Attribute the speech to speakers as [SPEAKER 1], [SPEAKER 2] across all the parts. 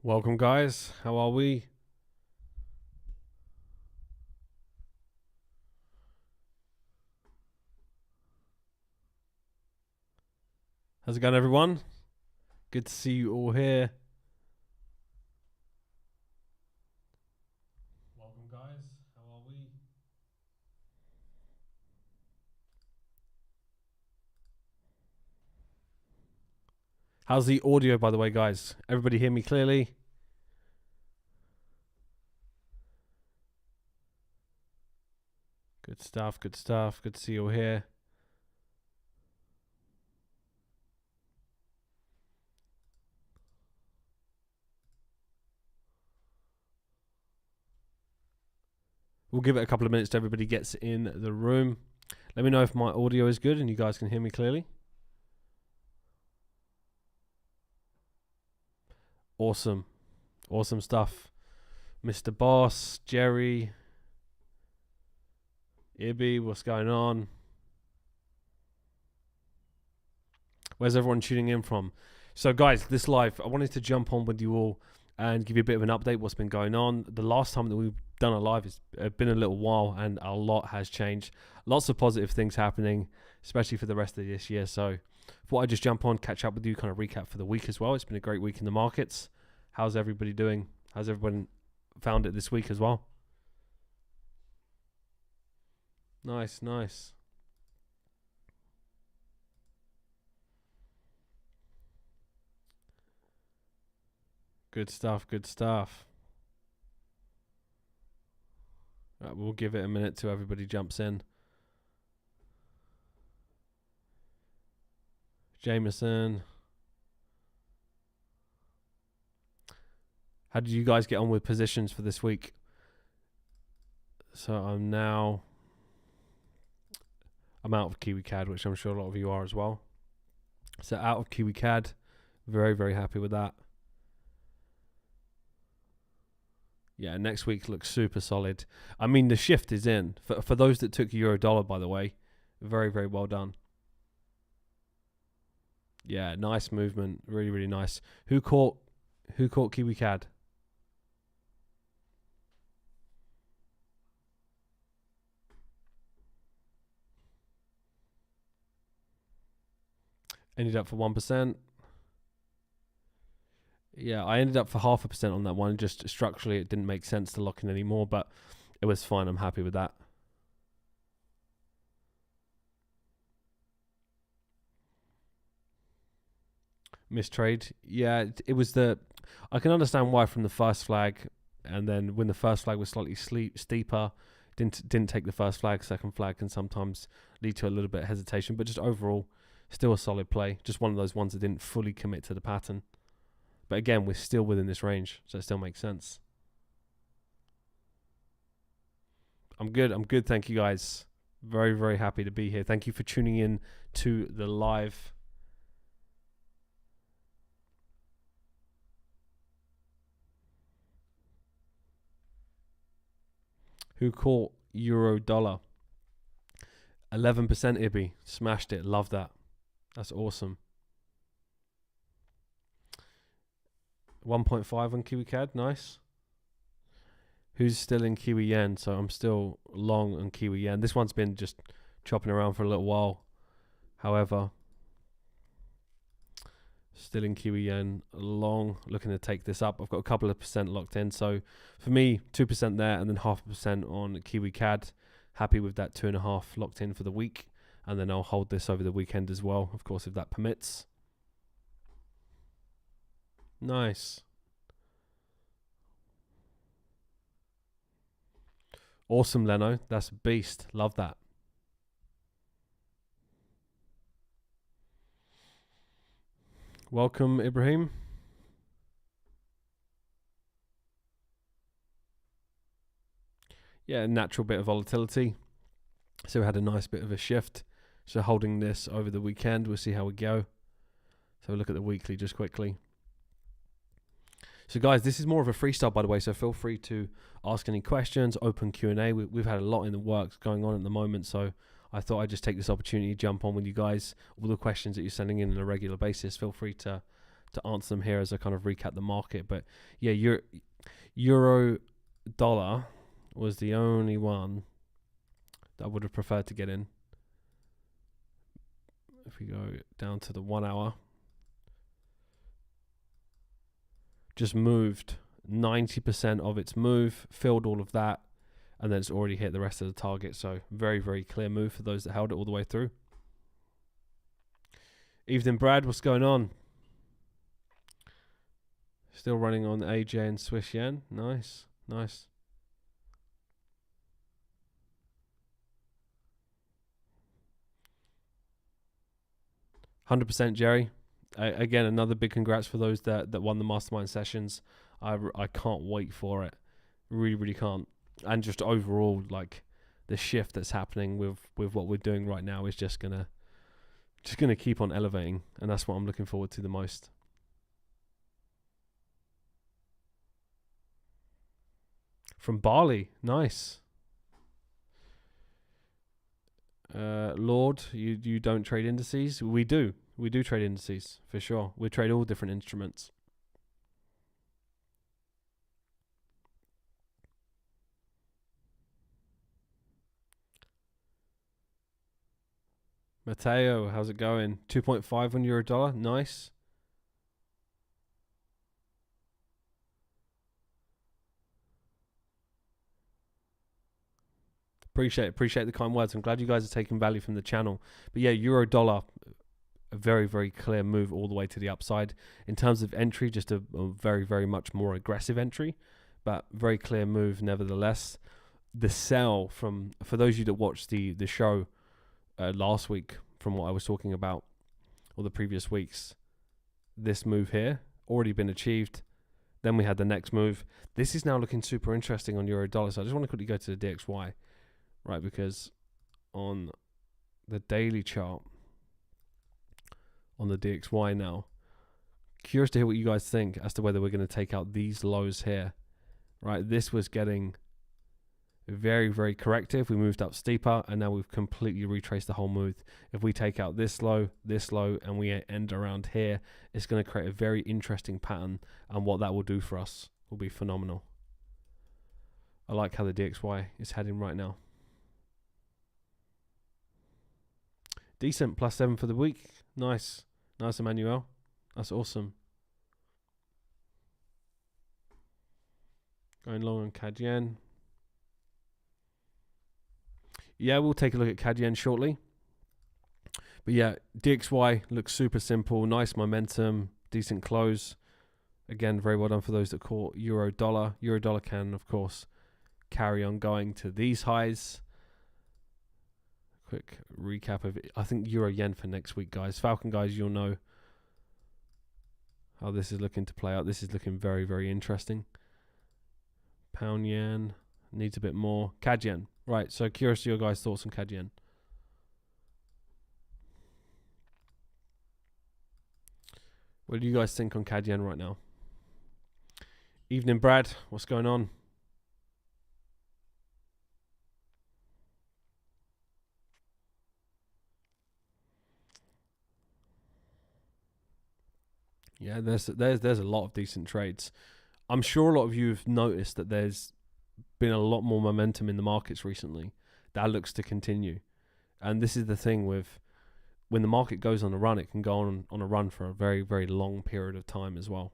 [SPEAKER 1] Welcome, guys. How are we? How's it going, everyone? Good to see you all here. Welcome, guys. How are we? How's the audio, by the way, guys? Everybody hear me clearly? Good stuff, good stuff. Good to see you all here. We'll give it a couple of minutes till everybody gets in the room. Let me know if my audio is good and you guys can hear me clearly. Awesome. Awesome stuff. Mr. Boss, Jerry, Ibby, what's going on? Where's everyone tuning in from? So, guys, this live, I wanted to jump on with you all and give you a bit of an update what's been going on. The last time that we've done a live has been a little while and a lot has changed. Lots of positive things happening, especially for the rest of this year. So, thought I'd just jump on, catch up with you, kind of recap for the week as well. It's been a great week in the markets. How's everybody doing? How's everyone found it this week as well? Nice, nice. Good stuff, good stuff. Right, we'll give it a minute till everybody jumps in. Jameson. How did you guys get on with positions for this week? So I'm out of KiwiCAD, which I'm sure a lot of you are as well. So out of KiwiCAD, very, very happy with that. Yeah, next week looks super solid. I mean, the shift is in. For those that took euro dollar, by the way, very, very well done. Yeah, nice movement. Really, really nice. Who caught KiwiCAD? Ended up for 1%. Yeah, I ended up for 0.5% on that one. Just structurally, it didn't make sense to lock in anymore, but it was fine. I'm happy with that. Mistrade. Yeah, it was I can understand why from the first flag, and then when the first flag was slightly steeper, didn't take the first flag. Second flag can sometimes lead to a little bit of hesitation, but just overall, still a solid play. Just one of those ones that didn't fully commit to the pattern. But again, we're still within this range, so it still makes sense. I'm good. Thank you, guys. Very, very happy to be here. Thank you for tuning in to the live. Who caught euro dollar? 11% Ibby. Smashed it. Love that. That's awesome. 1.5 on KiwiCAD. Nice. Who's still in Kiwi Yen? So I'm still long on Kiwi Yen. This one's been just chopping around for a little while. However, still in Kiwi Yen, long, looking to take this up. I've got a couple of percent locked in. So for me, 2% there and then 0.5% on KiwiCAD. Happy with that 2.5 locked in for the week. And then I'll hold this over the weekend as well, of course, if that permits. Nice. Awesome, Leno. That's a beast. Love that. Welcome, Ibrahim. Yeah, natural bit of volatility. So we had a nice bit of a shift. So holding this over the weekend, we'll see how we go. So we'll look at the weekly just quickly. So guys, this is more of a freestyle, by the way, so feel free to ask any questions, open Q&A. We've had a lot in the works going on at the moment, so I thought I'd just take this opportunity to jump on with you guys. All the questions that you're sending in on a regular basis, feel free to to answer them here as I kind of recap the market. But yeah, euro dollar was the only one that I would have preferred to get in. If we go down to the 1 hour, just moved 90% of its move, filled all of that, and then it's already hit the rest of the target. So very, very clear move for those that held it all the way through. Evening, Brad. What's going on? Still running on AJ and Swiss yen. Nice, nice. %, Jerry. Again, another big congrats for those that won the mastermind sessions. I can't wait for it. Really, really can't. And just overall, like the shift that's happening with what we're doing right now is just gonna keep on elevating, and that's what I'm looking forward to the most. From Bali, nice. Lord, you don't trade indices? We do trade indices for sure. We trade all different instruments. Mateo, how's it going? 2.5 on euro dollar, nice. Appreciate the kind words. I'm glad you guys are taking value from the channel. But yeah, euro dollar, a very, very clear move all the way to the upside. In terms of entry, just a very, very much more aggressive entry, but very clear move nevertheless. The sell for those of you that watched the show last week, from what I was talking about, or the previous weeks, this move here already been achieved. Then we had the next move. This is now looking super interesting on euro dollar. So I just want to quickly go to the DXY, right? Because on the daily chart, on the DXY now, curious to hear what you guys think as to whether we're going to take out these lows here, right? This was getting very, very corrective. We moved up steeper, and now we've completely retraced the whole move. If we take out this low, and we end around here, it's going to create a very interesting pattern, and what that will do for us will be phenomenal. I like how the DXY is heading right now. Decent, +7 for the week. Nice, Emmanuel. That's awesome. Going long on CAD yen. Yeah, we'll take a look at CAD yen shortly. But yeah, DXY looks super simple. Nice momentum, decent close. Again, very well done for those that caught euro dollar. Euro dollar can, of course, carry on going to these highs. Quick recap of it. I think euro yen for next week, guys. Falcon guys, you'll know how this is looking to play out. This is looking very, very interesting. Pound yen needs a bit more. CAD yen. Right, so curious to your guys' thoughts on CAD yen. What do you guys think on CAD yen right now? Evening, Brad. What's going on? Yeah, there's a lot of decent trades. I'm sure a lot of you have noticed that there's been a lot more momentum in the markets recently. That looks to continue. And this is the thing with when the market goes on a run, it can go on a run for a very, very long period of time as well.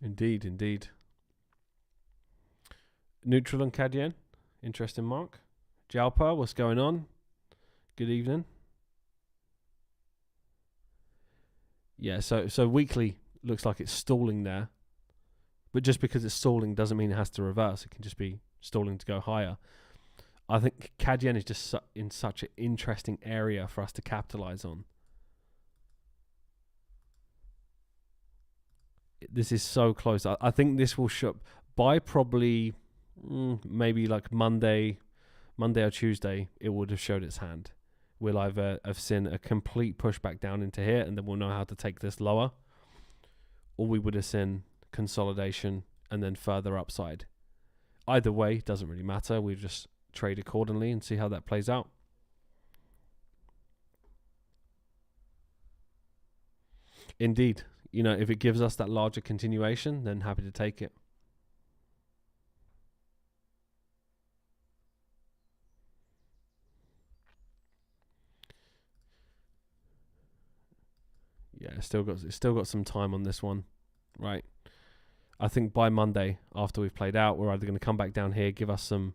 [SPEAKER 1] Indeed, indeed. Neutral on CAD yen. Interesting, Mark. Jalpa, what's going on? Good evening. Yeah, so weekly looks like it's stalling there. But just because it's stalling doesn't mean it has to reverse. It can just be stalling to go higher. I think CAD yen is just in such an interesting area for us to capitalize on. This is so close. I think this will show by probably maybe like Monday or Tuesday. It would have showed its hand. We'll either have seen a complete pushback down into here, and then we'll know how to take this lower, or we would have seen consolidation and then further upside. Either way, doesn't really matter. We just trade accordingly and see how that plays out. Indeed. You know, if it gives us that larger continuation, then happy to take it. Yeah, it's still got some time on this one, right? I think by Monday, after we've played out, we're either going to come back down here, give us some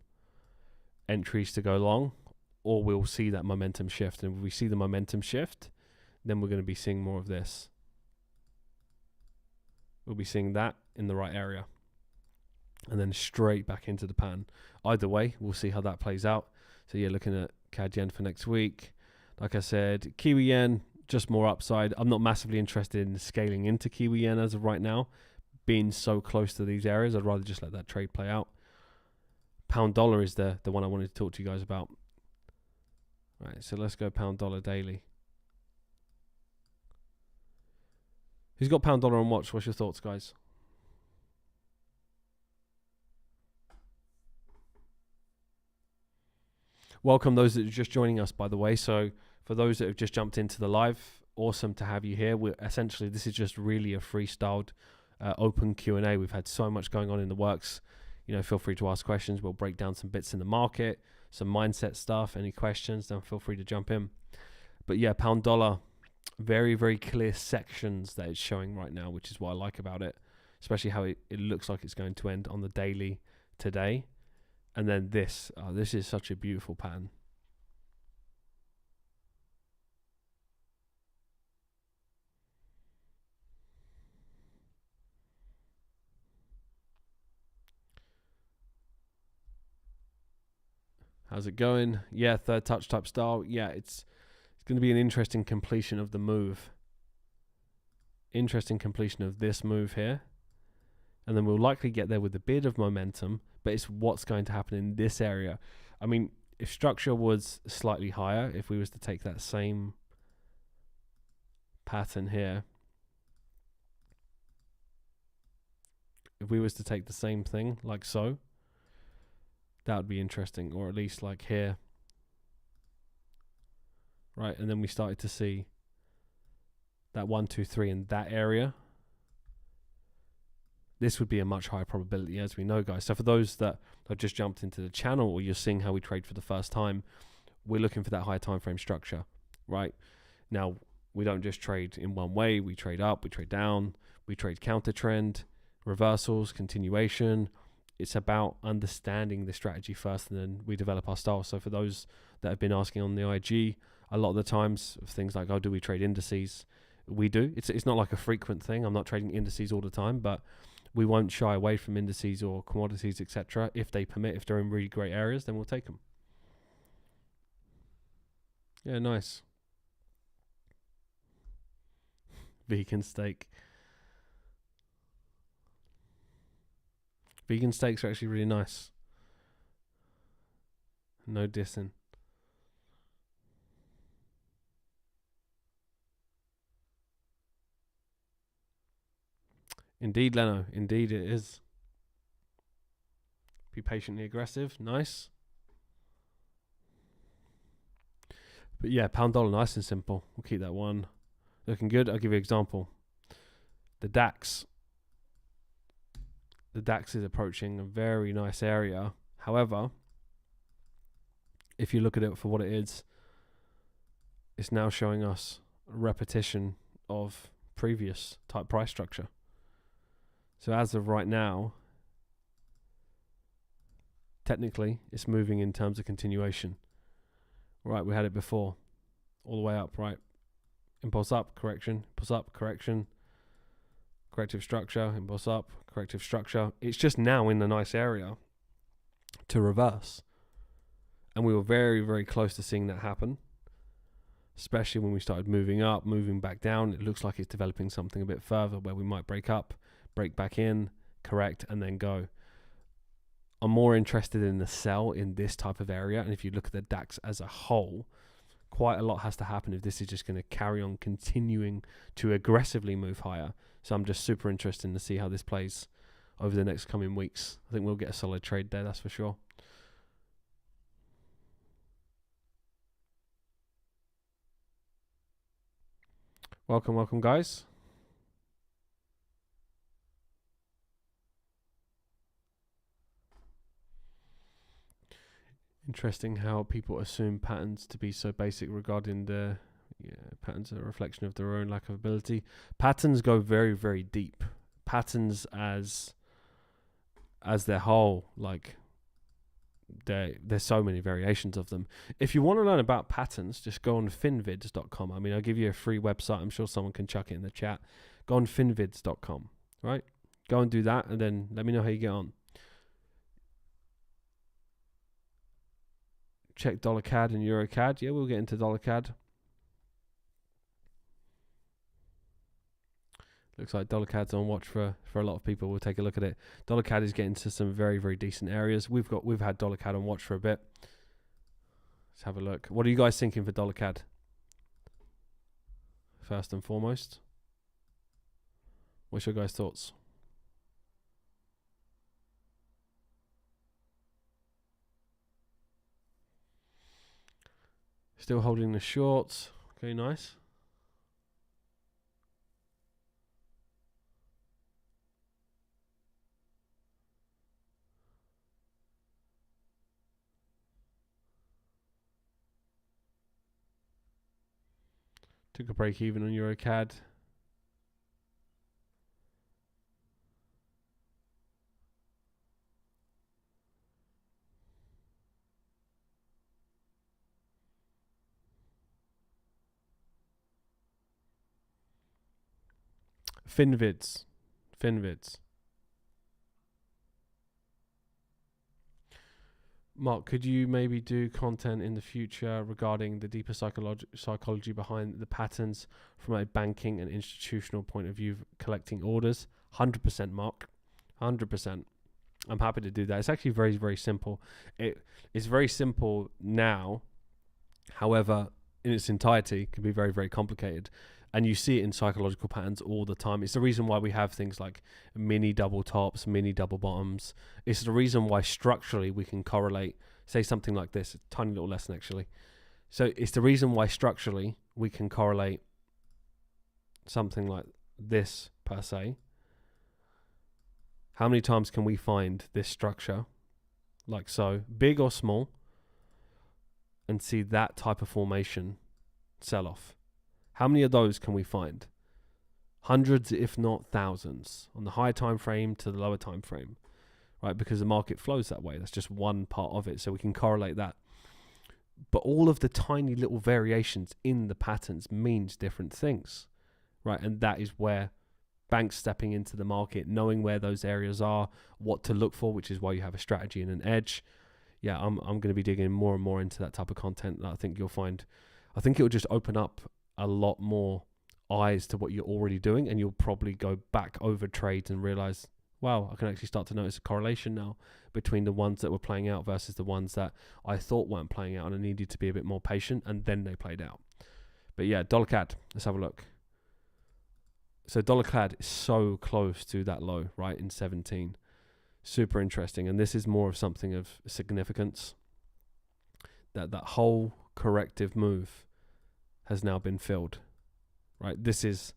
[SPEAKER 1] entries to go long, or we'll see that momentum shift. And if we see the momentum shift, then we're going to be seeing more of this. We'll be seeing that in the right area, and then straight back into the pan. Either way, we'll see how that plays out. So yeah, looking at CAD yen for next week. Like I said, Kiwi yen, just more upside. I'm not massively interested in scaling into Kiwi yen as of right now, being so close to these areas. I'd rather just let that trade play out. Pound dollar is the one I wanted to talk to you guys about. Right, so let's go pound dollar daily. Who's got pound dollar on watch? What's your thoughts, guys? Welcome those that are just joining us, by the way. So for those that have just jumped into the live, awesome to have you here. We're essentially, this is just really a freestyled open Q&A. We've had so much going on in the works. You know, feel free to ask questions. We'll break down some bits in the market, some mindset stuff. Any questions, then feel free to jump in. But yeah, pound dollar, very, very clear sections that it's showing right now, which is what I like about it, especially how it looks like it's going to end on the daily today. And then this is such a beautiful pattern. How's it going? Yeah, third touch type style. Yeah, it's going to be an interesting completion of the move. Interesting completion of this move here. And then we'll likely get there with a bit of momentum, but it's what's going to happen in this area. I mean, if structure was slightly higher, if we was to take that same pattern here, if we was to take the same thing like so, that would be interesting, or at least like here. Right, and then we started to see that 1, 2, 3 in that area. This would be a much higher probability, as we know, guys. So for those that have just jumped into the channel, or you're seeing how we trade for the first time, we're looking for that higher time frame structure, right? Now, we don't just trade in one way. We trade up, we trade down, we trade counter trend, reversals, continuation. It's about understanding the strategy first, and then we develop our style. So for those that have been asking on the IG, a lot of the times, things like, oh, do we trade indices? We do. It's not like a frequent thing. I'm not trading indices all the time, but we won't shy away from indices or commodities, etc. If they permit, if they're in really great areas, then we'll take them. Yeah, nice. Vegan steak. Vegan steaks are actually really nice. No dissing. Indeed, Leno. Indeed, it is. Be patiently aggressive. Nice. But yeah, pound dollar, nice and simple. We'll keep that one. Looking good. I'll give you an example. The DAX. The DAX is approaching a very nice area. However, if you look at it for what it is, it's now showing us a repetition of previous type price structure. So as of right now, technically, it's moving in terms of continuation. Right, we had it before, all the way up, right? Impulse up, correction, impulse up, correction, corrective structure, impulse up, corrective structure. It's just now in the nice area to reverse. And we were very, very close to seeing that happen, especially when we started moving up, moving back down. It looks like it's developing something a bit further where we might break up, break back in, correct, and then go. I'm more interested in the sell in this type of area. And if you look at the DAX as a whole, quite a lot has to happen if this is just going to carry on continuing to aggressively move higher. So I'm just super interested to see how this plays over the next coming weeks. I think we'll get a solid trade there, that's for sure. Welcome, welcome, guys. Interesting how people assume patterns to be so basic regarding the patterns are a reflection of their own lack of ability. Patterns go very, very deep. Patterns as their whole, like there's so many variations of them. If you want to learn about patterns, just go on finvids.com. I mean, I'll give you a free website. I'm sure someone can chuck it in the chat. Go on finvids.com, right? Go and do that, and then let me know how you get on. Check dollar CAD and euro CAD. Yeah, we'll get into dollar CAD. Looks like dollar CAD's on watch for a lot of people. We'll take a look at it. Dollar CAD is getting to some very, very decent areas. We've had dollar CAD on watch for a bit. Let's have a look. What are you guys thinking for dollar CAD? First and foremost, what's your guys' thoughts? Still holding the shorts. Okay, nice. Took a break even on euro CAD. Finvids. Mark, could you maybe do content in the future regarding the deeper psychology behind the patterns from a banking and institutional point of view, collecting orders? 100%, Mark. 100%. I'm happy to do that. It's actually very, very simple. It's very simple now. However, in its entirety, it can be very, very complicated. And you see it in psychological patterns all the time. It's the reason why we have things like mini double tops, mini double bottoms. It's the reason why structurally we can correlate, say something like this, a tiny little lesson actually. So it's the reason why structurally we can correlate something like this per se. How many times can we find this structure, like so, big or small, and see that type of formation sell off? How many of those can we find? Hundreds, if not thousands, on the higher time frame to the lower time frame, right? Because the market flows that way. That's just one part of it, so we can correlate that. But all of the tiny little variations in the patterns means different things, right? And that is where banks stepping into the market, knowing where those areas are, what to look for, which is why you have a strategy and an edge. Yeah, I'm going to be digging more and more into that type of content. I think you'll find, I think it will just open up a lot more eyes to what you're already doing, and you'll probably go back over trades and realize, wow, I can actually start to notice a correlation now between the ones that were playing out versus the ones that I thought weren't playing out, and I needed to be a bit more patient, and then they played out. But yeah, dollar CAD, let's have a look. So dollar CAD is so close to that low, right, in 17. Super interesting, and this is more of something of significance. That whole corrective move has now been filled, right? This is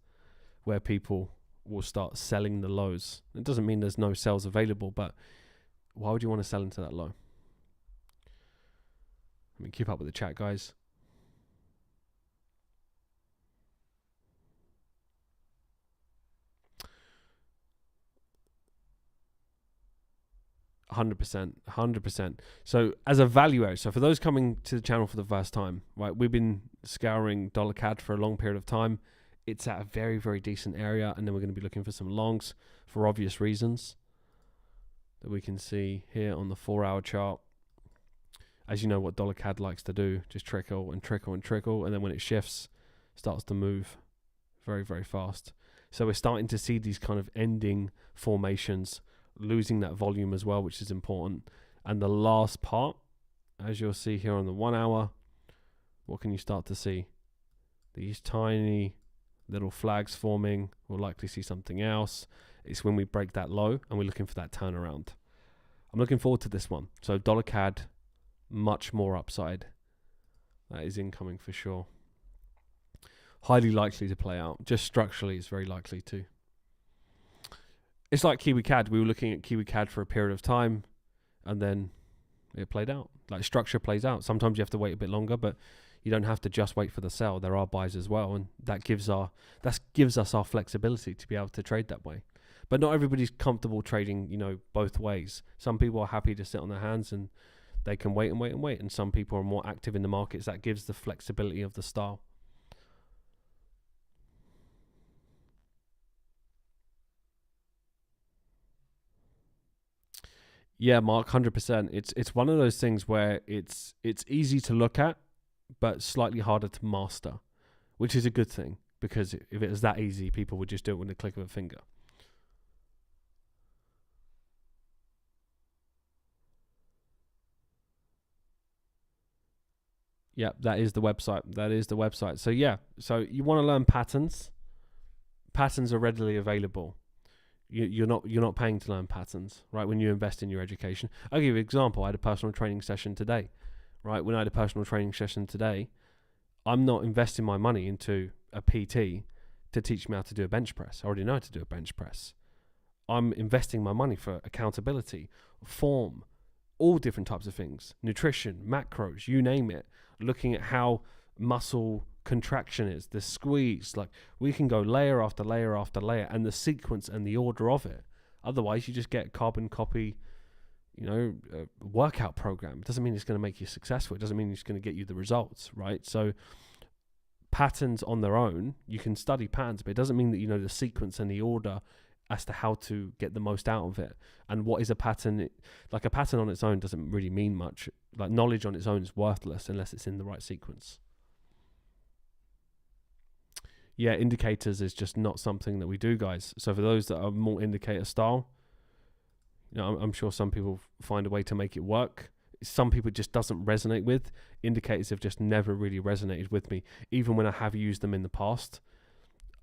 [SPEAKER 1] where people will start selling the lows. It doesn't mean there's no sales available, but why would you want to sell into that low? I mean, keep up with the chat, guys. 100%. So as a valuer, so for those coming to the channel for the first time, right, we've been scouring dollar CAD for a long period of time. It's at a very, very decent area, and then we're going to be looking for some longs for obvious reasons that we can see here on the 4-hour chart. As you know, what dollar CAD likes to do, just trickle and trickle and trickle, and then when it shifts, starts to move very, very fast. So we're starting to see these kind of ending formations, losing that volume as well, which is important. And the last part, as you'll see here on the 1 hour, what can you start to see? These tiny little flags forming. We'll likely see something else. It's when we break that low and we're looking for that turnaround. I'm looking forward to this one. So dollar CAD, much more upside. That is incoming for sure. Highly likely to play out. Just structurally, it's very likely to. It's like Kiwi CAD. We were looking at Kiwi CAD for a period of time, and then it played out. Like structure plays out. Sometimes you have to wait a bit longer, but you don't have to just wait for the sell. There are buys as well, and that gives us our flexibility to be able to trade that way. But not everybody's comfortable trading, both ways. Some people are happy to sit on their hands and they can wait and wait and wait, and some people are more active in the markets. That gives the flexibility of the style. Yeah, Mark, 100%. It's one of those things where it's easy to look at, but slightly harder to master, which is a good thing, because if it was that easy, people would just do it with the click of a finger. Yeah, that is the website. So yeah, so you want to learn patterns. Patterns are readily available. You're not paying to learn patterns, right? When you invest in your education. I'll give you an example. I had a personal training session today, right? When I had a personal training session today, I'm not investing my money into a PT to teach me how to do a bench press. I already know how to do a bench press. I'm investing my money for accountability, form, all different types of things, nutrition, macros, you name it, looking at how muscle contraction is, the squeeze. Like, we can go layer after layer after layer, and the sequence and the order of it. Otherwise, you just get carbon copy, workout program. It doesn't mean it's going to make you successful. It doesn't mean it's going to get you the results, right? So patterns on their own, you can study patterns, but it doesn't mean that you know the sequence and the order as to how to get the most out of it. And what is a pattern? Like, a pattern on its own doesn't really mean much. Like, knowledge on its own is worthless unless it's in the right sequence. Yeah, indicators is just not something that we do, guys. So for those that are more indicator style, I'm sure some people find a way to make it work. Some people it just doesn't resonate with. Indicators have just never really resonated with me. Even when I have used them in the past,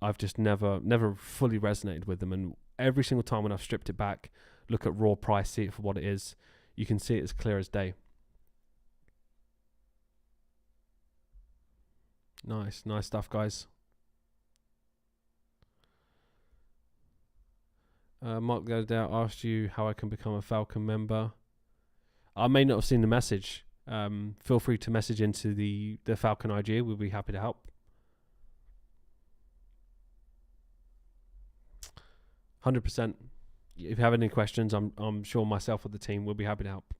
[SPEAKER 1] I've just never fully resonated with them. And every single time when I've stripped it back, look at raw price, see it for what it is, you can see it as clear as day. Nice stuff, guys. Mark the other day I asked you how I can become a Falcon member. I may not have seen the message. Feel free to message into the Falcon IG. We'll be happy to help. 100%. If you have any questions, I'm sure myself or the team will be happy to help.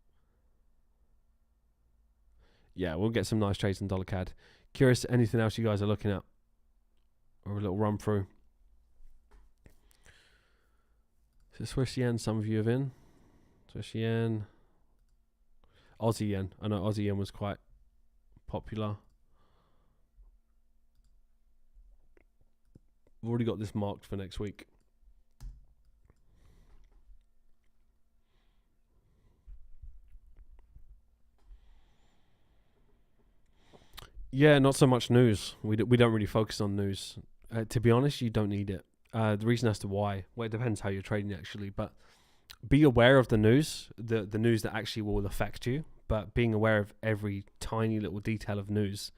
[SPEAKER 1] Yeah, we'll get some nice trades in dollar CAD. Curious, anything else you guys are looking at, or a little run through? So Swiss yen, some of you have in. Swiss yen. Aussie yen. I know Aussie yen was quite popular. We've already got this marked for next week. Yeah, not so much news. We don't really focus on news. To be honest, you don't need it. The reason as to why, well, it depends how you're trading actually, but be aware of the news, the news that actually will affect you. But being aware of every tiny little detail of news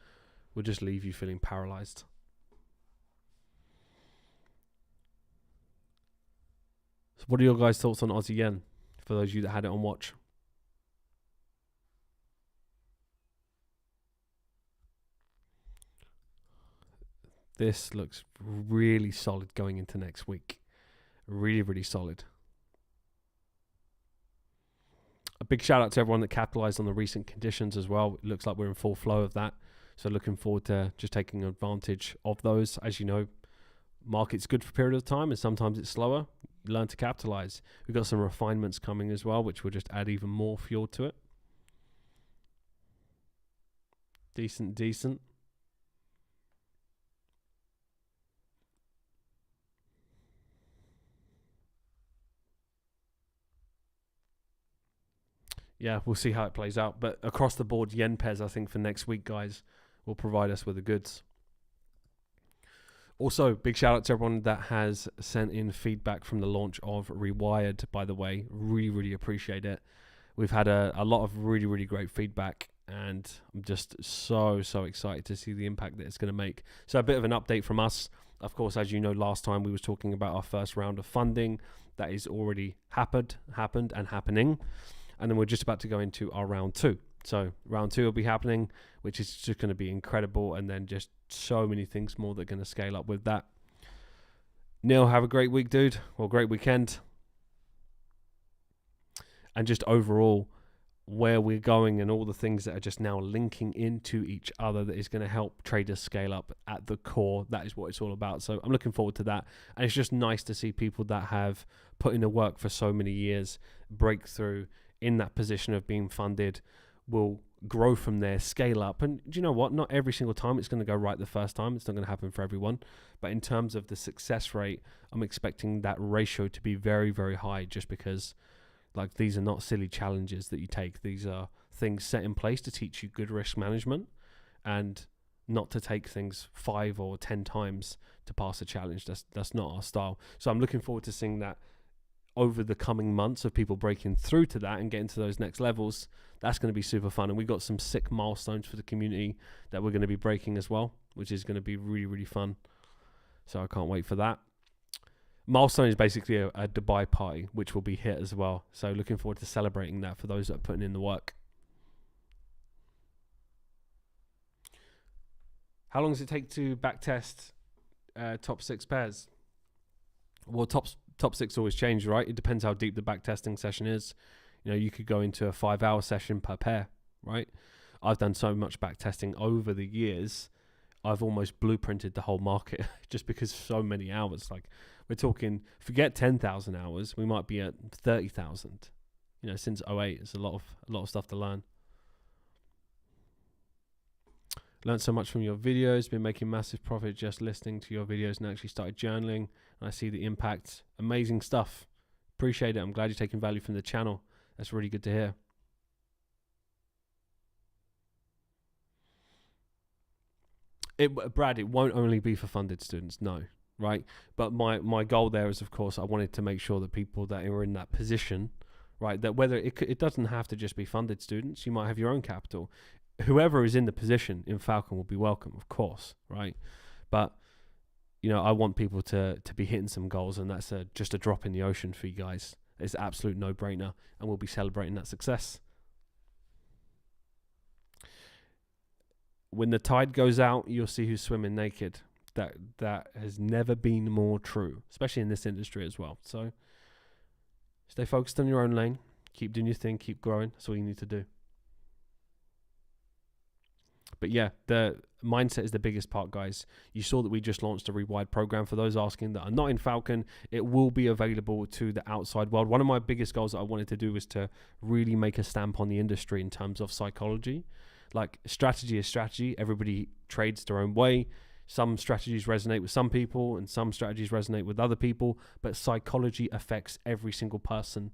[SPEAKER 1] will just leave you feeling paralyzed. So what are your guys' thoughts on Aussie yen, for those of you that had it on watch? This looks really solid going into next week. Really, really solid. A big shout out to everyone that capitalized on the recent conditions as well. It looks like we're in full flow of that. So looking forward to just taking advantage of those. As you know, market's good for a period of time and sometimes it's slower. You learn to capitalize. We've got some refinements coming as well, which will just add even more fuel to it. Decent. Yeah, we'll see how it plays out. But across the board, yen pairs, I think, for next week, guys, will provide us with the goods. Also, big shout out to everyone that has sent in feedback from the launch of Rewired, by the way. Really, really appreciate it. We've had a lot of really, really great feedback, and I'm just so excited to see the impact that it's going to make. So a bit of an update from us. Of course, as you know, last time we was talking about our first round of funding. That is already happened and happening. And then we're just about to go into our round 2. So round 2 will be happening, which is just going to be incredible. And then just so many things more that are going to scale up with that. Neil, have a great week, dude. Well, great weekend. And just overall, where we're going and all the things that are just now linking into each other that is going to help traders scale up at the core. That is what it's all about. So I'm looking forward to that. And it's just nice to see people that have put in the work for so many years break through in that position of being funded, will grow from there, scale up. And do you know what? Not every single time it's going to go right the first time. It's not going to happen for everyone. But in terms of the success rate, I'm expecting that ratio to be very, very high, just because like these are not silly challenges that you take. These are things set in place to teach you good risk management, and not to take things 5 or 10 times to pass a challenge. That's not our style. So I'm looking forward to seeing that over the coming months of people breaking through to that and getting to those next levels. That's going to be super fun. And we've got some sick milestones for the community that we're going to be breaking as well, which is going to be really, really fun. So I can't wait for that. Milestone is basically a Dubai party, which will be hit as well. So looking forward to celebrating that for those that are putting in the work. How long does it take to backtest top 6 pairs? Well, top 6 always change, right? It depends how deep the backtesting session is. You know, you could go into a 5-hour session per pair, right? I've done so much backtesting over the years. I've almost blueprinted the whole market just because so many hours. Like, we're talking, forget 10,000 hours, we might be at 30,000. You know, since 08, it's a lot of stuff to learn. Learned so much from your videos, been making massive profit just listening to your videos, and actually started journaling, and I see the impact. Amazing stuff. Appreciate it. I'm glad you're taking value from the channel. That's really good to hear. Brad, it won't only be for funded students, no, right? But my goal there is, of course, I wanted to make sure that people that are in that position, right, that whether it doesn't have to just be funded students, you might have your own capital. Whoever is in the position in Falcon will be welcome, of course, right? But, you know, I want people to be hitting some goals, and that's just a drop in the ocean for you guys. It's an absolute no-brainer, and we'll be celebrating that success. When the tide goes out, you'll see who's swimming naked. That has never been more true, especially in this industry as well. So stay focused on your own lane. Keep doing your thing. Keep growing. That's all you need to do. But yeah, the mindset is the biggest part, guys. You saw that we just launched a rewired program. For those asking that are not in Falcon, it will be available to the outside world. One of my biggest goals that I wanted to do was to really make a stamp on the industry in terms of psychology. Like, strategy is strategy. Everybody trades their own way. Some strategies resonate with some people and some strategies resonate with other people, but psychology affects every single person.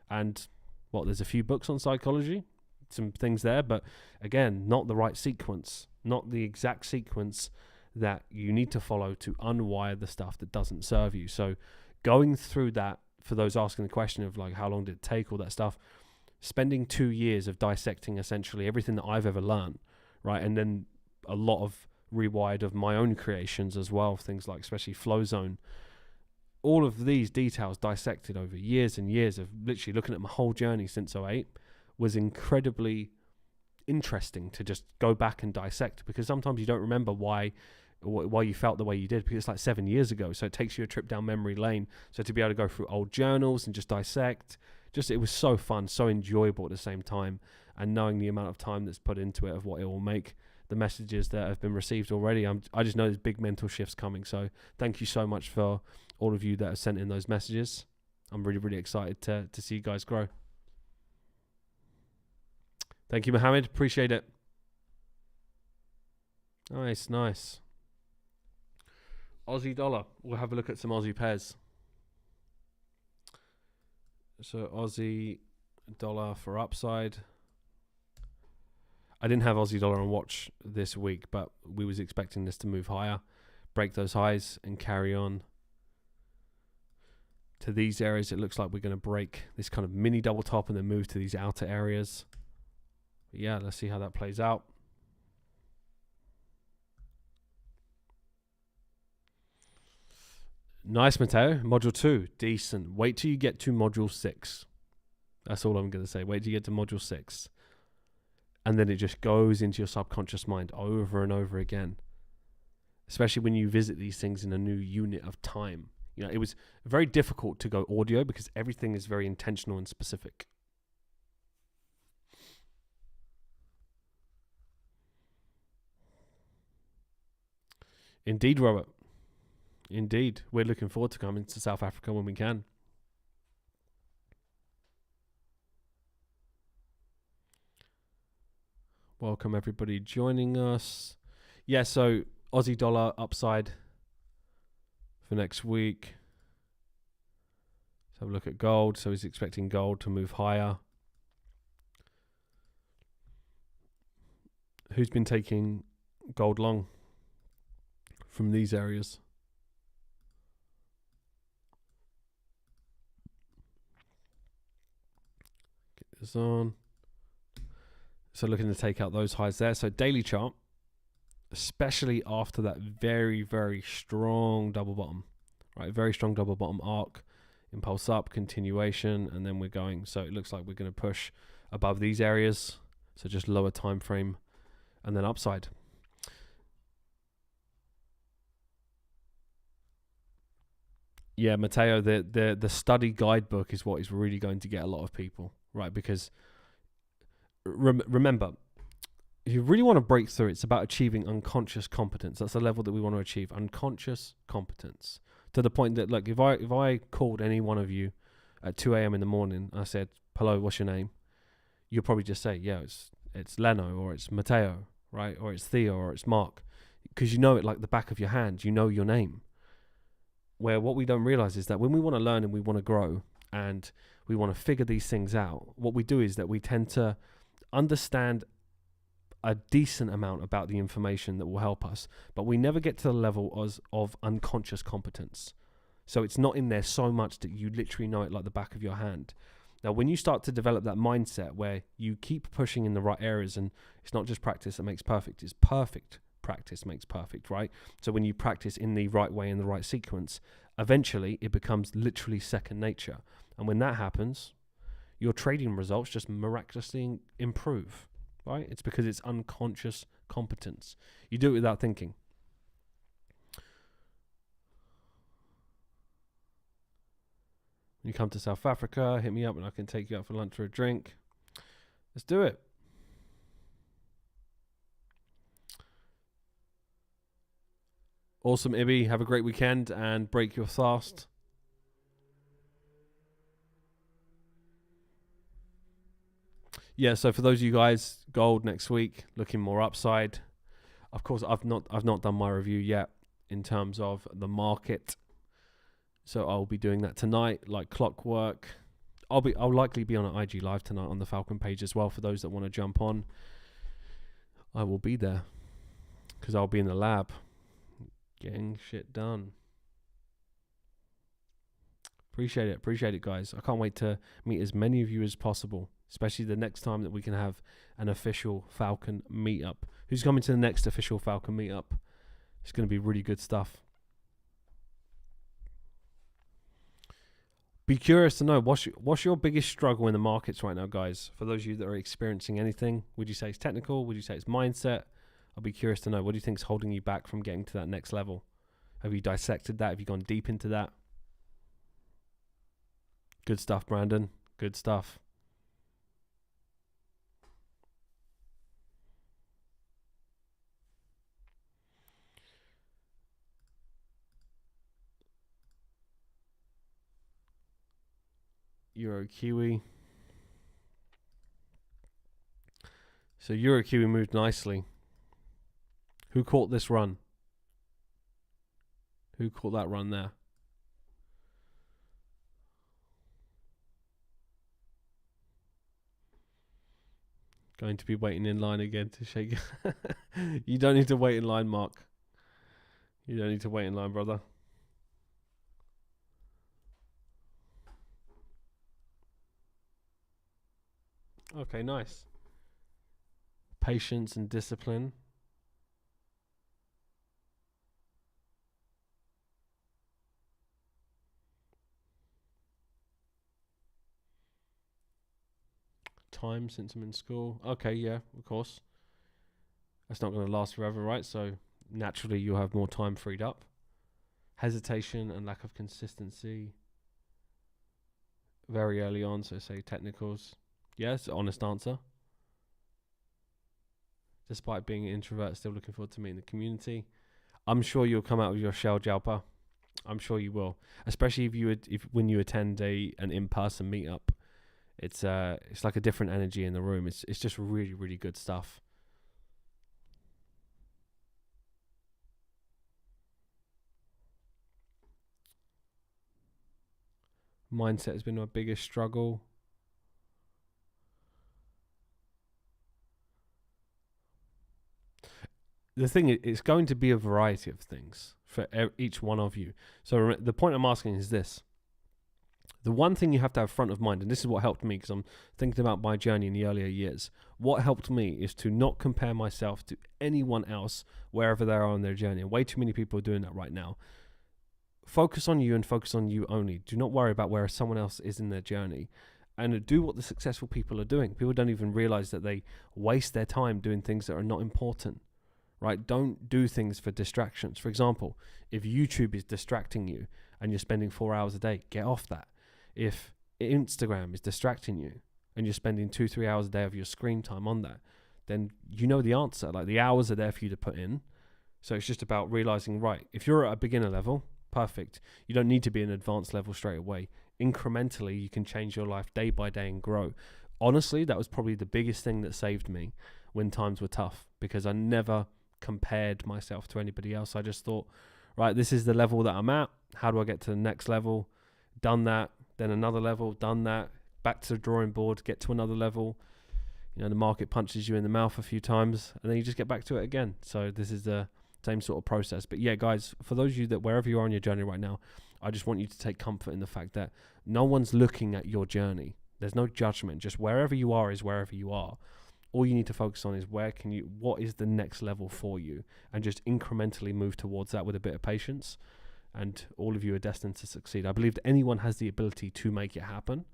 [SPEAKER 1] And there's a few books on psychology, some things there, but again, not the right sequence, not the exact sequence that you need to follow to unwire the stuff that doesn't serve you. So going through that, for those asking the question of like, how long did it take, all that stuff, spending 2 years of dissecting essentially everything that I've ever learned, right? And then a lot of rewired of my own creations as well, things like especially Flow Zone. All of these details dissected over years and years of literally looking at my whole journey since 08 was incredibly interesting to just go back and dissect, because sometimes you don't remember why you felt the way you did, because it's like 7 years ago. So it takes you a trip down memory lane. So to be able to go through old journals and just dissect, it was so fun, so enjoyable at the same time, and knowing the amount of time that's put into it, of what it will make, the messages that have been received already. I just know there's big mental shifts coming. So thank you so much for all of you that have sent in those messages. I'm really, really excited to see you guys grow. Thank you, Mohammed. Appreciate it. Nice. Aussie dollar. We'll have a look at some Aussie pairs. So Aussie dollar for upside. I didn't have Aussie dollar on watch this week, but we was expecting this to move higher, break those highs, and carry on to these areas. It looks like we're going to break this kind of mini double top and then move to these outer areas. But yeah, let's see how that plays out. Nice, Matteo. Module 2, decent. Wait till you get to module 6. That's all I'm going to say. Wait till you get to module 6. And then it just goes into your subconscious mind over and over again. Especially when you visit these things in a new unit of time. You know, it was very difficult to go audio because everything is very intentional and specific. Indeed, Robert. Indeed. We're looking forward to coming to South Africa when we can. Welcome everybody joining us. Yeah, so Aussie dollar upside for next week. Let's have a look at gold. So he's expecting gold to move higher. Who's been taking gold long from these areas? Get this on. So looking to take out those highs there. So daily chart, especially after that very, very strong double bottom, right? Very strong double bottom arc, impulse up, continuation, and then we're going. So it looks like we're going to push above these areas. So just lower time frame and then upside. Yeah, Matteo, the study guidebook is what is really going to get a lot of people, right? Because remember, if you really want to break through, it's about achieving unconscious competence. That's the level that we want to achieve, unconscious competence, to the point that, look, if I called any one of you at 2 a.m. in the morning, I said, hello, what's your name? You'll probably just say, yeah, it's Leno, or it's Matteo, right? Or it's Theo, or it's Mark, because you know it like the back of your hand. You know your name. Where what we don't realize is that when we want to learn and we want to grow and we want to figure these things out, what we do is that we tend to understand a decent amount about the information that will help us, but we never get to the level of unconscious competence. So it's not in there so much that you literally know it like the back of your hand. Now, when you start to develop that mindset where you keep pushing in the right areas, and it's not just practice that makes perfect, it's perfect practice makes perfect, right? So when you practice in the right way, in the right sequence, eventually it becomes literally second nature. And when that happens, your trading results just miraculously improve, right? It's because it's unconscious competence. You do it without thinking. When you come to South Africa, hit me up and I can take you out for lunch or a drink. Let's do it. Awesome, Ibby. Have a great weekend and break your fast. Yeah, so for those of you guys, gold next week, looking more upside. Of course, I've not done my review yet in terms of the market. So I'll be doing that tonight, like clockwork. I'll likely be on an IG live tonight on the Falcon page as well for those that want to jump on. I will be there because I'll be in the lab getting shit done. Appreciate it, guys. I can't wait to meet as many of you as possible, especially the next time that we can have an official Falcon meetup. Who's coming to the next official Falcon meetup? It's going to be really good stuff. Be curious to know, what's your biggest struggle in the markets right now, guys? For those of you that are experiencing anything, would you say it's technical? Would you say it's mindset? I'll be curious to know. What do you think is holding you back from getting to that next level? Have you dissected that? Have you gone deep into that? Good stuff, Brandon. Good stuff. Euro Kiwi. So Euro Kiwi moved nicely. Who caught this run? Who caught that run there? Going to be waiting in line again to shake. You don't need to wait in line, Mark. You don't need to wait in line, brother. Okay, nice. Patience and discipline. time since I'm in school. Okay, yeah, of course. That's not going to last forever, right? So naturally you'll have more time freed up. Hesitation and lack of consistency very early on, so say technicals. Yes, honest answer. Despite being an introvert, still looking forward to meeting the community. I'm sure you'll come out of your shell, Jalpa. I'm sure you will, especially if when you attend an in-person meetup. It's like a different energy in the room. It's just really, really good stuff. Mindset has been my biggest struggle. The thing is, it's going to be a variety of things for each one of you. So the point I'm asking is this. The one thing you have to have front of mind, and this is what helped me because I'm thinking about my journey in the earlier years. What helped me is to not compare myself to anyone else wherever they are on their journey. And way too many people are doing that right now. Focus on you and focus on you only. Do not worry about where someone else is in their journey. And do what the successful people are doing. People don't even realize that they waste their time doing things that are not important. Right? Don't do things for distractions. For example, if YouTube is distracting you and you're spending 4 hours a day, get off that. If Instagram is distracting you and you're spending 2-3 hours a day of your screen time on that, then you know the answer. Like, the hours are there for you to put in. So it's just about realizing, right, if you're at a beginner level, perfect. You don't need to be an advanced level straight away. Incrementally, you can change your life day by day and grow. Honestly, that was probably the biggest thing that saved me when times were tough, because I never compared myself to anybody else. I just thought, right, this is the level that I'm at. How do I get to the next level? Done that, then another level, done that, back to the drawing board, get to another level. You know, the market punches you in the mouth a few times and then you just get back to it again. So this is the same sort of process. But yeah, guys, for those of you that wherever you are on your journey right now, I just want you to take comfort in the fact that no one's looking at your journey. There's no judgment. Just wherever you are is wherever you are. All you need to focus on is what is the next level for you, and just incrementally move towards that with a bit of patience. And all of you are destined to succeed. I believe that anyone has the ability to make it happen.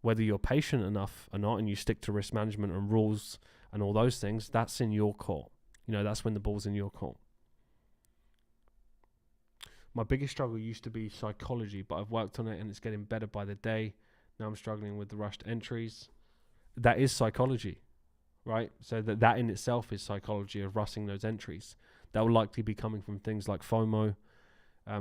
[SPEAKER 1] Whether you're patient enough or not, and you stick to risk management and rules and all those things, that's in your court. You know, that's when the ball's in your court. My biggest struggle used to be psychology, but I've worked on it and it's getting better by the day. Now I'm struggling with the rushed entries. That is psychology, right? So that in itself is psychology of rushing those entries. That will likely be coming from things like FOMO,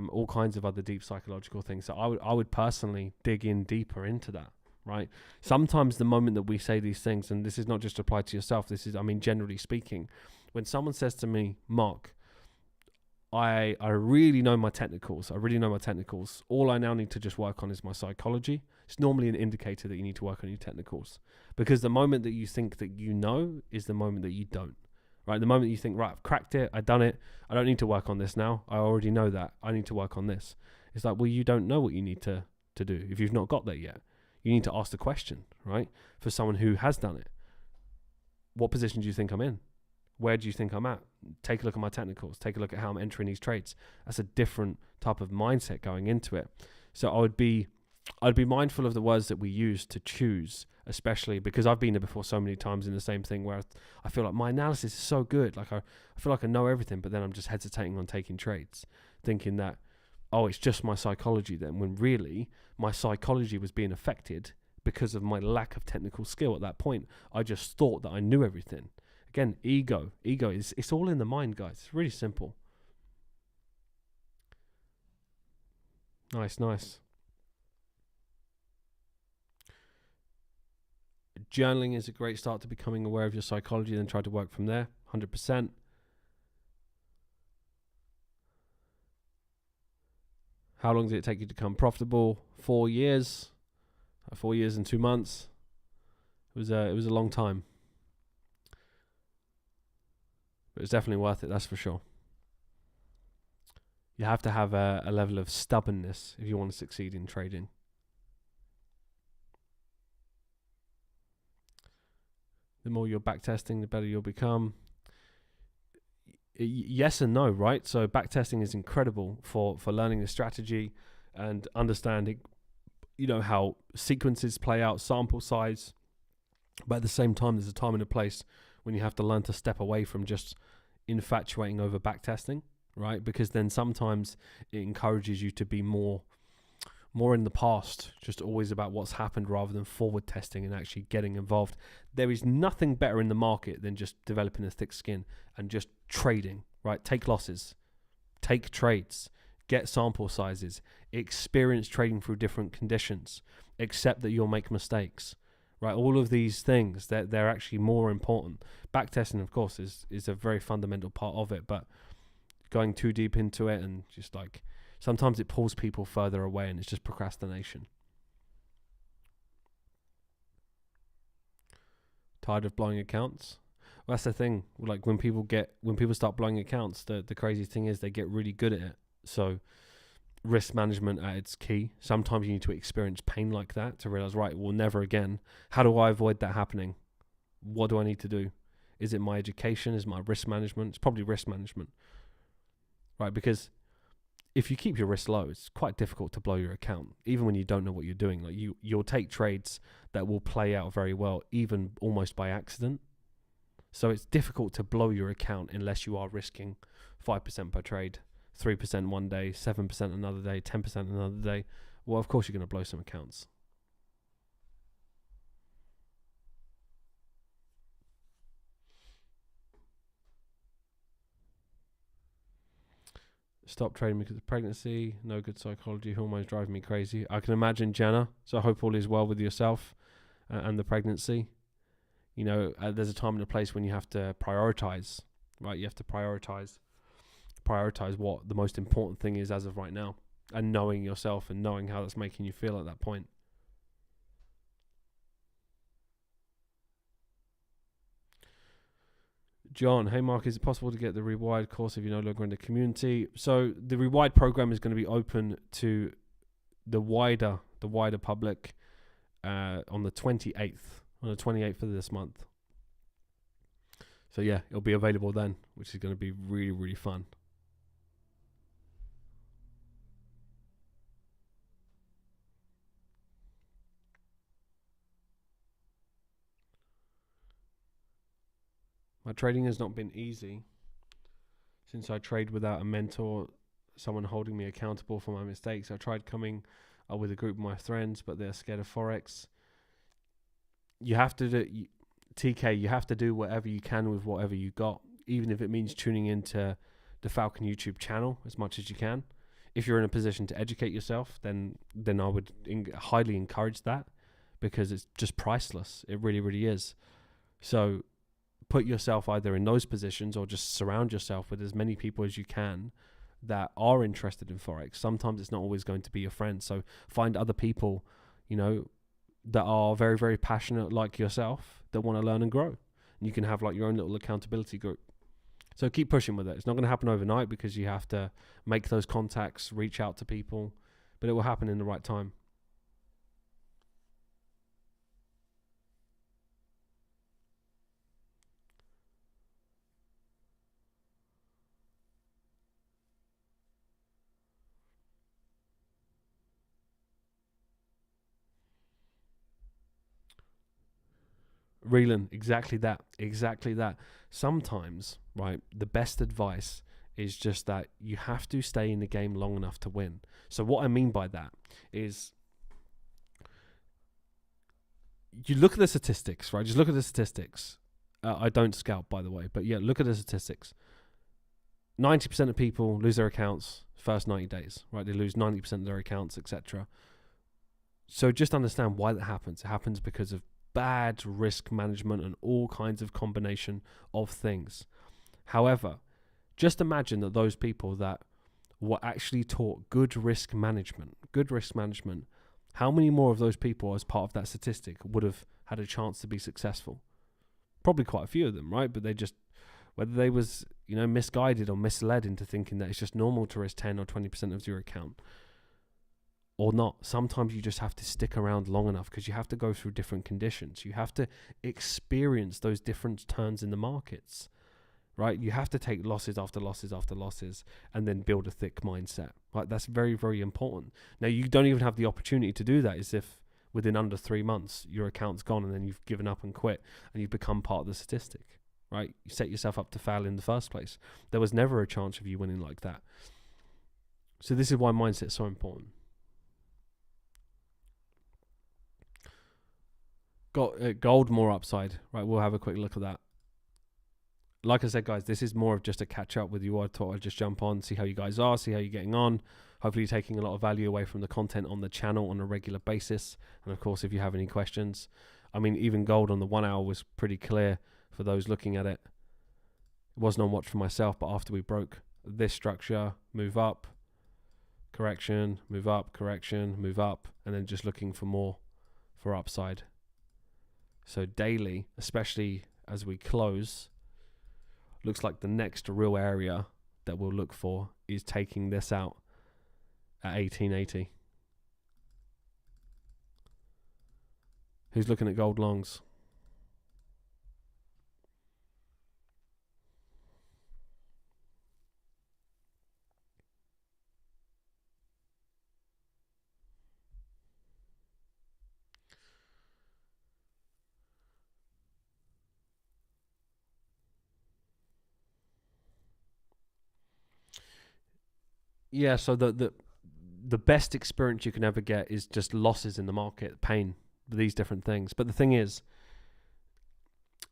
[SPEAKER 1] all kinds of other deep psychological things. So I would personally dig in deeper into that, right? Sometimes the moment that we say these things, and this is not just applied to yourself, this is, I mean, generally speaking, when someone says to me, Mark, I really know my technicals. All I now need to just work on is my psychology. It's normally an indicator that you need to work on your technicals, because the moment that you think that you know is the moment that you don't, right? The moment you think, right, I've cracked it, I've done it, I don't need to work on this now. I already know that. I need to work on this. It's like, well, you don't know what you need to do if you've not got there yet. You need to ask the question, right? For someone who has done it, what position do you think I'm in? Where do you think I'm at? Take a look at my technicals. Take a look at how I'm entering these trades. That's a different type of mindset going into it. So I'd be mindful of the words that we use to choose, especially because I've been there before so many times in the same thing where I feel like my analysis is so good. Like I feel like I know everything, but then I'm just hesitating on taking trades, thinking that, oh, it's just my psychology then, when really my psychology was being affected because of my lack of technical skill at that point. I just thought that I knew everything. Again, ego is, it's all in the mind, guys. It's really simple. Nice. Journaling is a great start to becoming aware of your psychology, then try to work from there. 100%. How long did it take you to become profitable? 4 years. 4 years and 2 months. It was a long time. But it's definitely worth it, that's for sure. You have to have a level of stubbornness if you want to succeed in trading. The more you're backtesting, the better you'll become. Yes and no, right? So backtesting is incredible for learning the strategy and understanding, you know, how sequences play out, sample size, But at the same time, there's a time and a place when you have to learn to step away from just infatuating over backtesting, right? Because then sometimes it encourages you to be more in the past, just always about what's happened rather than forward testing and actually getting involved. There is nothing better in the market than just developing a thick skin and just trading, right? Take losses, take trades, get sample sizes, experience trading through different conditions, accept that you'll make mistakes, right? All of these things, they're actually more important. Backtesting, of course, is a very fundamental part of it, but going too deep into it and just like, sometimes it pulls people further away and it's just procrastination. Tired of blowing accounts? Well, that's the thing. Like when people start blowing accounts, the crazy thing is they get really good at it. So risk management at its key. Sometimes you need to experience pain like that to realize, right, well, never again. How do I avoid that happening? What do I need to do? Is it my education? Is it my risk management? It's probably risk management, right? Because if you keep your risk low, it's quite difficult to blow your account, even when you don't know what you're doing. Like you'll take trades that will play out very well, even almost by accident. So it's difficult to blow your account unless you are risking 5% per trade, 3% one day, 7% another day, 10% another day. Well, of course you're going to blow some accounts. Stop trading because of pregnancy. No good psychology. Hormones driving me crazy. I can imagine, Jenna. So I hope all is well with yourself and the pregnancy. You know, there's a time and a place when you have to prioritize, right? You have to prioritize what the most important thing is as of right now, and knowing yourself and knowing how that's making you feel at that point. John, hey Mark, is it possible to get the Rewired course if you're no longer in the community? So the Rewired program is going to be open to the wider public on the 28th of this month. So yeah, it'll be available then, which is going to be really, really fun. My trading has not been easy since I trade without a mentor, someone holding me accountable for my mistakes. I tried coming with a group of my friends, but they're scared of Forex. You have to do, TK, you have to do whatever you can with whatever you got, even if it means tuning into the Falcon YouTube channel as much as you can. If you're in a position to educate yourself, then I would highly encourage that, because it's just priceless. It really, really is. So put yourself either in those positions or just surround yourself with as many people as you can that are interested in Forex. Sometimes it's not always going to be your friends. So find other people, you know, that are very, very passionate like yourself that want to learn and grow. And you can have like your own little accountability group. So keep pushing with it. It's not going to happen overnight because you have to make those contacts, reach out to people, but it will happen in the right time. Reelan, exactly that. Sometimes, right, the best advice is just that you have to stay in the game long enough to win. So what I mean by that is you look at the statistics, right? Just look at the statistics. I don't scalp, by the way, but yeah, look at the statistics. 90% of people lose their accounts first 90 days, right? They lose 90% of their accounts, etc. So just understand why that happens. It happens because of bad risk management and all kinds of combination of things. However, just imagine that those people that were actually taught good risk management, how many more of those people as part of that statistic would have had a chance to be successful? Probably quite a few of them, right? But they just, whether they was, you know, misguided or misled into thinking that it's just normal to risk 10 or 20% of your account, or not. Sometimes you just have to stick around long enough because you have to go through different conditions. You have to experience those different turns in the markets, right? You have to take losses after losses after losses and then build a thick mindset. Right? That's very, very important. Now, you don't even have the opportunity to do that as if within under 3 months, your account's gone, and then you've given up and quit, and you've become part of the statistic, right? You set yourself up to fail in the first place. There was never a chance of you winning like that. So this is why mindset is so important. Got gold, more upside, right? We'll have a quick look at that. Like I said, guys, this is more of just a catch up with you. I thought I'd just jump on, see how you guys are, see how you're getting on. Hopefully you're taking a lot of value away from the content on the channel on a regular basis. And of course, if you have any questions, I mean, even gold on the 1 hour was pretty clear for those looking at it. It wasn't on watch for myself, but after we broke this structure, move up, correction, move up, correction, move up, and then just looking for more for upside. So daily, especially as we close, looks like the next real area that we'll look for is taking this out at 1880. Who's looking at gold longs? Yeah, so the best experience you can ever get is just losses in the market, pain, these different things. But the thing is,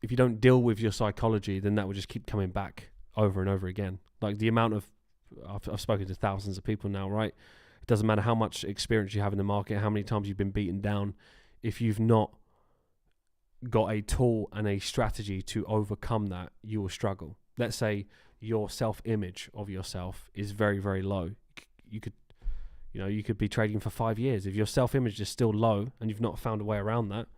[SPEAKER 1] if you don't deal with your psychology, then that will just keep coming back over and over again. Like the amount of, I've spoken to thousands of people now, right? It doesn't matter how much experience you have in the market, how many times you've been beaten down. If you've not got a tool and a strategy to overcome that, you will struggle. Let's say your self-image of yourself is very, very low. You could be trading for 5 years. If your self-image is still low and you've not found a way around that,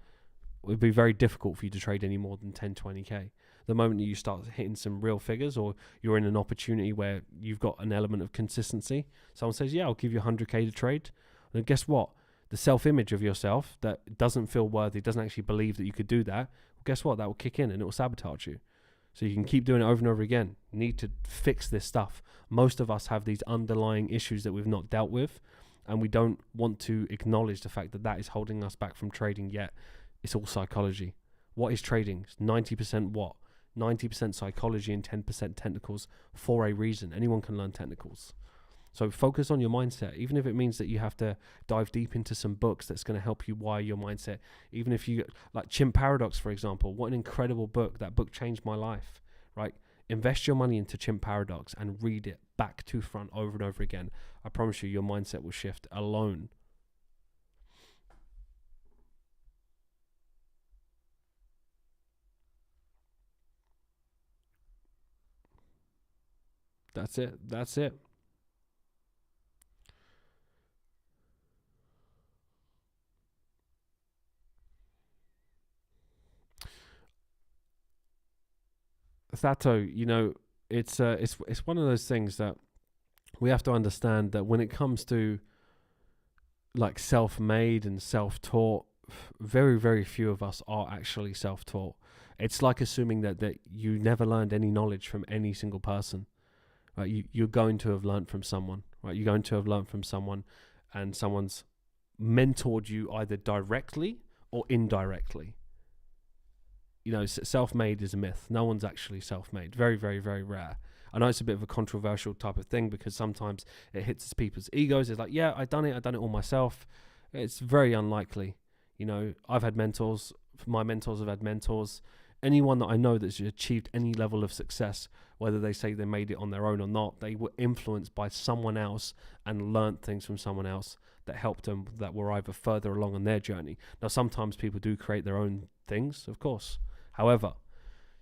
[SPEAKER 1] it would be very difficult for you to trade any more than 10, 20K. The moment that you start hitting some real figures, or you're in an opportunity where you've got an element of consistency, someone says, yeah, I'll give you 100K to trade. And guess what? The self-image of yourself that doesn't feel worthy, doesn't actually believe that you could do that, well, guess what? That will kick in and it will sabotage you. So you can keep doing it over and over again. You need to fix this stuff. Most of us have these underlying issues that we've not dealt with, and we don't want to acknowledge the fact that that is holding us back from trading yet. It's all psychology. What is trading? It's 90% what? 90% psychology and 10% technicals for a reason. Anyone can learn technicals. So focus on your mindset, even if it means that you have to dive deep into some books that's going to help you wire your mindset. Even if you, like Chimp Paradox, for example, what an incredible book. That book changed my life, right? Invest your money into Chimp Paradox and read it back to front over and over again. I promise you, your mindset will shift alone. That's it. That's it. Thato, it's one of those things that we have to understand, that when it comes to like self-made and self-taught, very, very few of us are actually self-taught. It's like assuming that you never learned any knowledge from any single person, right? You're going to have learned from someone, right? You're going to have learned from someone, and someone's mentored you either directly or indirectly. Self-made is a myth. No one's actually self-made. Very, very, very rare. I know it's a bit of a controversial type of thing, because sometimes it hits people's egos. It's like, yeah, I've done it all myself. It's very unlikely. I've had mentors. My mentors have had mentors. Anyone that I know that's achieved any level of success, whether they say they made it on their own or not, they were influenced by someone else and learnt things from someone else that helped them, that were either further along on their journey. Now, sometimes people do create their own things, of course. However,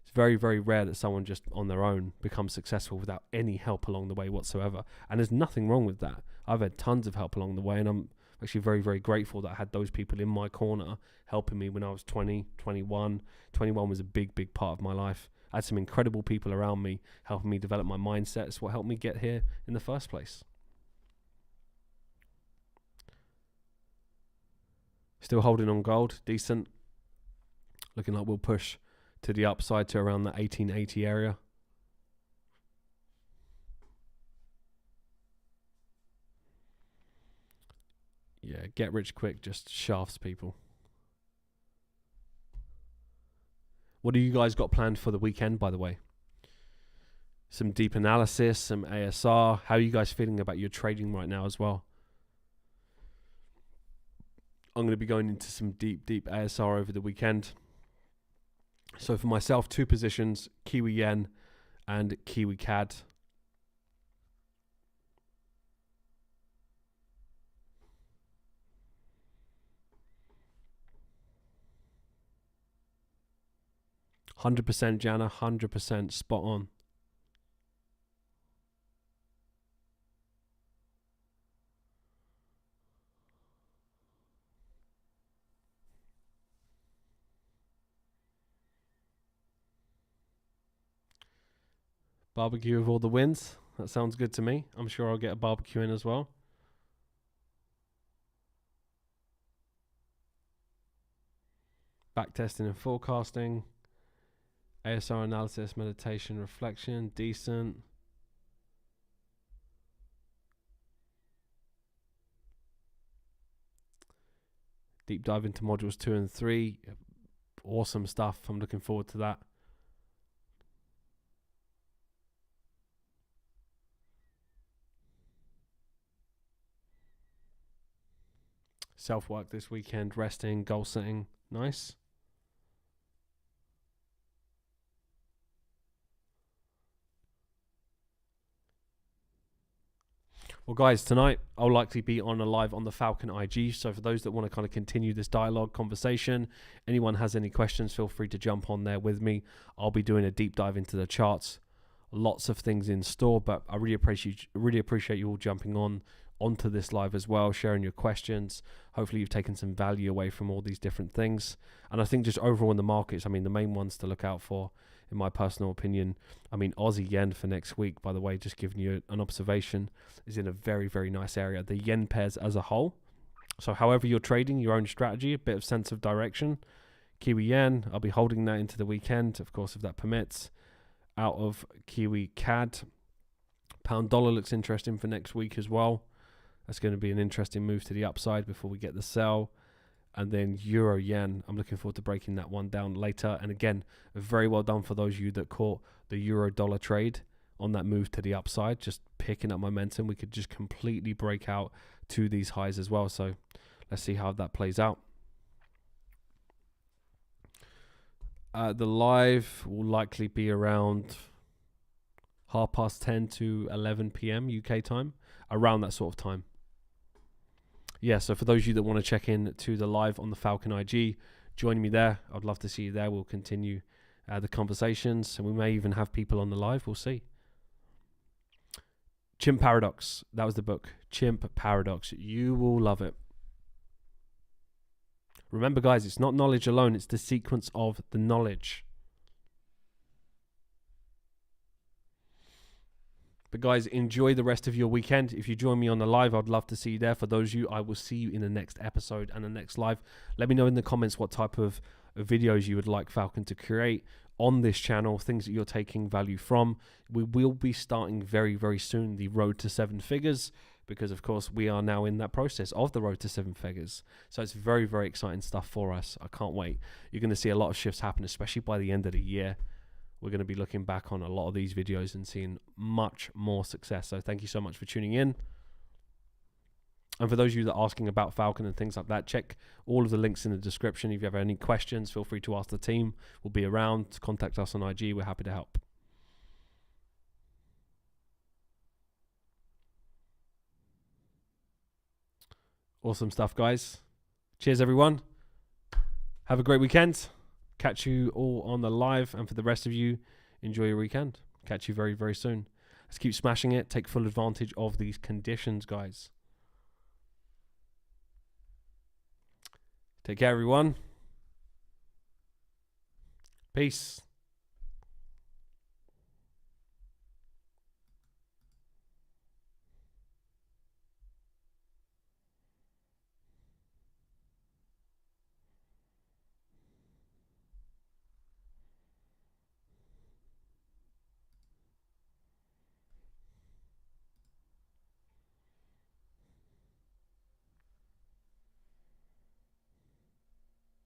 [SPEAKER 1] it's very, very rare that someone just on their own becomes successful without any help along the way whatsoever. And there's nothing wrong with that. I've had tons of help along the way, and I'm actually very, very grateful that I had those people in my corner helping me when I was 20, 21. 21 was a big, big part of my life. I had some incredible people around me helping me develop my mindset. It's what helped me get here in the first place. Still holding on gold, decent. Looking like we'll push to the upside to around the 1880 area. Yeah, get rich quick just shafts people. What do you guys got planned for the weekend, by the way? Some deep analysis, some ASR. How are you guys feeling about your trading right now as well? I'm going to be going into some deep ASR over the weekend. So for myself, 2 positions, Kiwi Yen and Kiwi CAD. %, Jana, 100% spot on. Barbecue of all the wins. That sounds good to me. I'm sure I'll get a barbecue in as well. Backtesting and forecasting. ASR analysis, meditation, reflection. Decent. Deep dive into modules 2 and 3. Awesome stuff. I'm looking forward to that. Self-work this weekend, resting, goal setting. Nice. Well, guys, tonight I'll likely be on a live on the Falcon IG. So for those that want to kind of continue this dialogue conversation, anyone has any questions, feel free to jump on there with me. I'll be doing a deep dive into the charts. Lots of things in store, but I really appreciate you all jumping onto this live as well, sharing your questions. Hopefully you've taken some value away from all these different things. And I think just overall in the markets, I mean, the main ones to look out for, in my personal opinion, I mean, Aussie yen for next week, by the way, just giving you an observation, is in a very, very nice area. The yen pairs as a whole. So however you're trading, your own strategy, a bit of sense of direction. Kiwi yen, I'll be holding that into the weekend, of course, if that permits. Out of Kiwi CAD. Pound dollar looks interesting for next week as well. That's going to be an interesting move to the upside before we get the sell. And then Euro Yen, I'm looking forward to breaking that one down later. And again, very well done for those of you that caught the Euro dollar trade on that move to the upside, just picking up momentum. We could just completely break out to these highs as well. So let's see how that plays out. The live will likely be around 10:30 to 11 p.m. UK time, around that sort of time. Yeah, so for those of you that want to check in to the live on the Falcon IG, join me there. I'd love to see you there. We'll continue the conversations, and we may even have people on the live. We'll see. Chimp Paradox. That was the book. Chimp Paradox. You will love it. Remember, guys, it's not knowledge alone. It's the sequence of the knowledge. But guys, enjoy the rest of your weekend. If you join me on the live, I'd love to see you there. For those of you, I will see you in the next episode and the next live. Let me know in the comments what type of videos you would like Falcon to create on this channel, things that you're taking value from. We will be starting very, very soon the road to 7 figures, because of course we are now in that process of the road to 7 figures. So it's very, very exciting stuff for us. I can't wait. You're going to see a lot of shifts happen, especially by the end of the year. We're going to be looking back on a lot of these videos and seeing much more success. So thank you so much for tuning in. And for those of you that are asking about Falcon and things like that, check all of the links in the description. If you have any questions, feel free to ask the team. We'll be around. Contact us on IG. We're happy to help. Awesome stuff, guys. Cheers, everyone. Have a great weekend. Catch you all on the live, and for the rest of you, enjoy your weekend. Catch you very, very soon. Let's keep smashing it. Take full advantage of these conditions, guys. Take care, everyone. Peace.